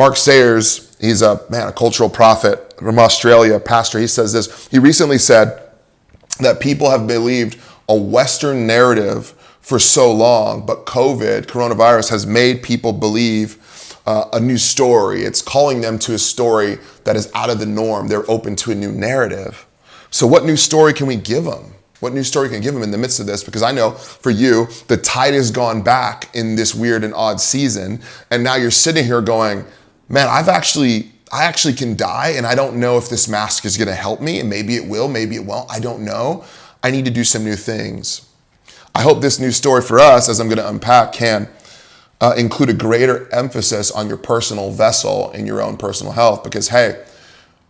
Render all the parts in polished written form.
Mark Sayers, he's a cultural prophet from Australia, pastor. He says this. He recently said that people have believed a Western narrative for so long, but coronavirus, has made people believe a new story. It's calling them to a story that is out of the norm. They're open to a new narrative. So what new story can we give them? What new story can we give them in the midst of this? Because I know for you, the tide has gone back in this weird and odd season. And now you're sitting here going, man, I actually can die, and I don't know if this mask is gonna help me, and maybe it will, maybe it won't, I don't know. I need to do some new things. I hope this new story for us, as I'm gonna unpack, can include a greater emphasis on your personal vessel and your own personal health. Because hey,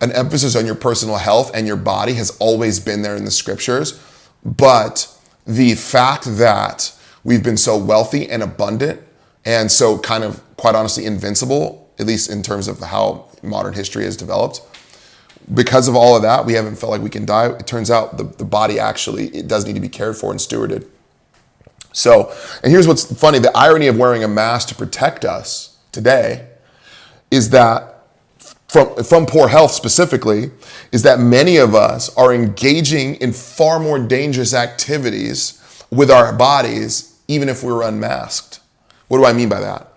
an emphasis on your personal health and your body has always been there in the scriptures. But the fact that we've been so wealthy and abundant and so kind of, quite honestly, invincible, at least in terms of how modern history has developed, because of all of that, we haven't felt like we can die. It turns out the body actually, it does need to be cared for and stewarded. So, and here's what's funny, the irony of wearing a mask to protect us today is that from poor health specifically, is that many of us are engaging in far more dangerous activities with our bodies, even if we were unmasked. What do I mean by that?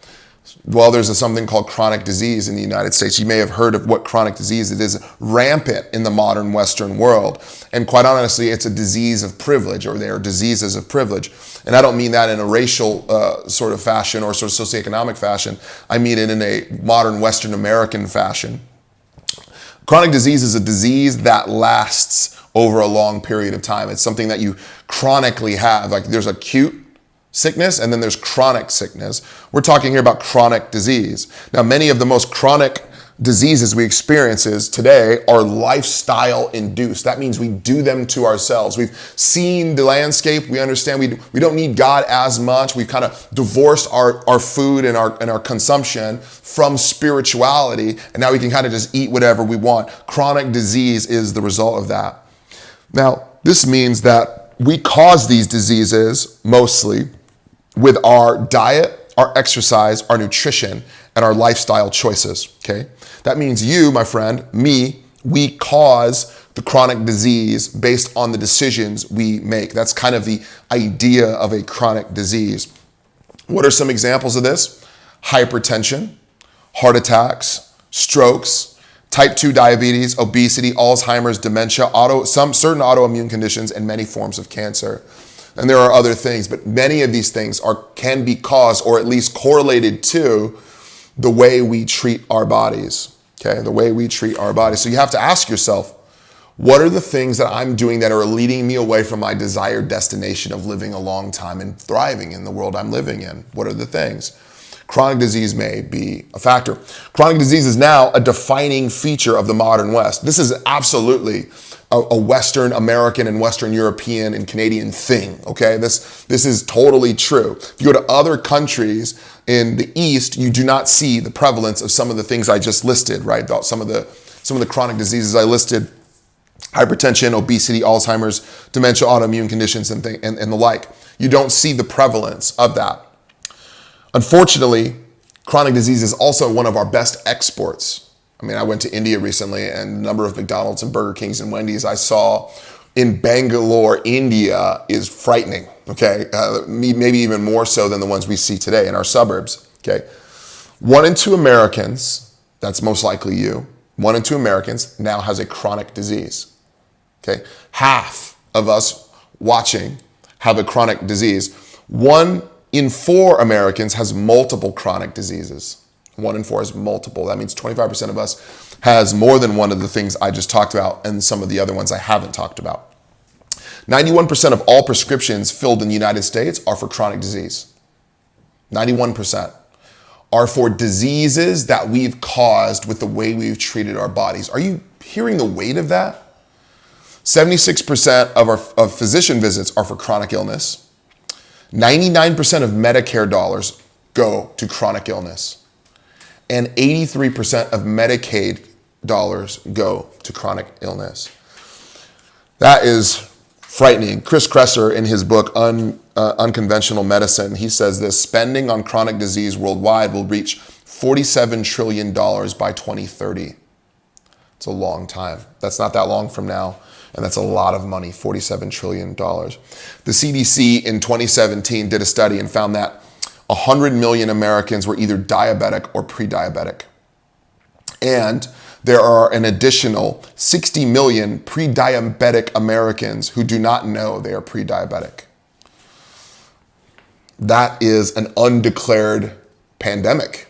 Well, there's something called chronic disease in the United States. You may have heard of what chronic disease it is, rampant in the modern Western world. And quite honestly, it's a disease of privilege, or they are diseases of privilege. And I don't mean that in a racial sort of fashion or sort of socioeconomic fashion. I mean it in a modern Western American fashion. Chronic disease is a disease that lasts over a long period of time. It's something that you chronically have. Like there's acute sickness, and then there's chronic sickness. We're talking here about chronic disease. Now, many of the most chronic diseases we experience today are lifestyle induced. That means we do them to ourselves. We've seen the landscape. We understand we don't need God as much. We've kind of divorced our food and our consumption from spirituality, and now we can kind of just eat whatever we want. Chronic disease is the result of that. Now, this means that we cause these diseases mostly with our diet, our exercise, our nutrition, and our lifestyle choices, okay? That means you, my friend, me, we cause the chronic disease based on the decisions we make. That's kind of the idea of a chronic disease. What are some examples of this? Hypertension, heart attacks, strokes, type 2 diabetes, obesity, Alzheimer's, dementia, some certain autoimmune conditions, and many forms of cancer. And there are other things, but many of these things can be caused or at least correlated to the way we treat our bodies, okay? The way we treat our bodies. So you have to ask yourself, what are the things that I'm doing that are leading me away from my desired destination of living a long time and thriving in the world I'm living in? What are the things? Chronic disease may be a factor. Chronic disease is now a defining feature of the modern West. This is absolutely a Western American and Western European and Canadian thing, okay? This is totally true. If you go to other countries in the East, you do not see the prevalence of some of the things I just listed, right? Some of the chronic diseases I listed: hypertension, obesity, Alzheimer's, dementia, autoimmune conditions, and the like. You don't see the prevalence of that. Unfortunately, chronic disease is also one of our best exports. I mean, I went to India recently, and the number of McDonald's and Burger Kings and Wendy's I saw in Bangalore, India, is frightening, okay? Maybe even more so than the ones we see today in our suburbs, okay? 1 in 2 Americans, that's most likely you, 1 in 2 Americans now has a chronic disease, okay? Half of us watching have a chronic disease. 1 in 4 Americans has multiple chronic diseases. 1 in 4 is multiple. That means 25% of us has more than one of the things I just talked about, and some of the other ones I haven't talked about. 91% of all prescriptions filled in the United States are for chronic disease. 91% are for diseases that we've caused with the way we've treated our bodies. Are you hearing the weight of that? 76% of physician visits are for chronic illness. 99% of Medicare dollars go to chronic illness. And 83% of Medicaid dollars go to chronic illness. That is frightening. Chris Kresser, in his book, Unconventional Medicine, he says this: spending on chronic disease worldwide will reach $47 trillion by 2030. It's a long time. That's not that long from now. And that's a lot of money, $47 trillion. The CDC in 2017 did a study and found that 100 million Americans were either diabetic or pre-diabetic. And there are an additional 60 million pre-diabetic Americans who do not know they are pre-diabetic. That is an undeclared pandemic.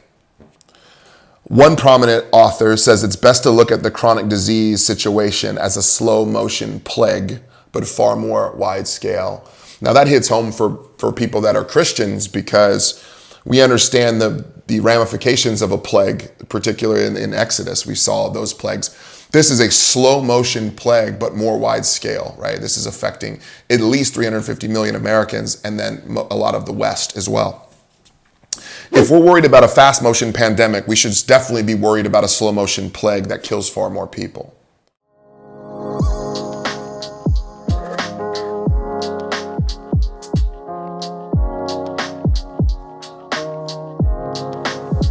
One prominent author says it's best to look at the chronic disease situation as a slow motion plague, but far more wide scale. Now that hits home for people that are Christians because we understand the ramifications of a plague, particularly in Exodus. We saw those plagues. This is a slow motion plague, but more wide scale, right? This is affecting at least 350 million Americans and then a lot of the West as well. If we're worried about a fast motion pandemic, we should definitely be worried about a slow motion plague that kills far more people.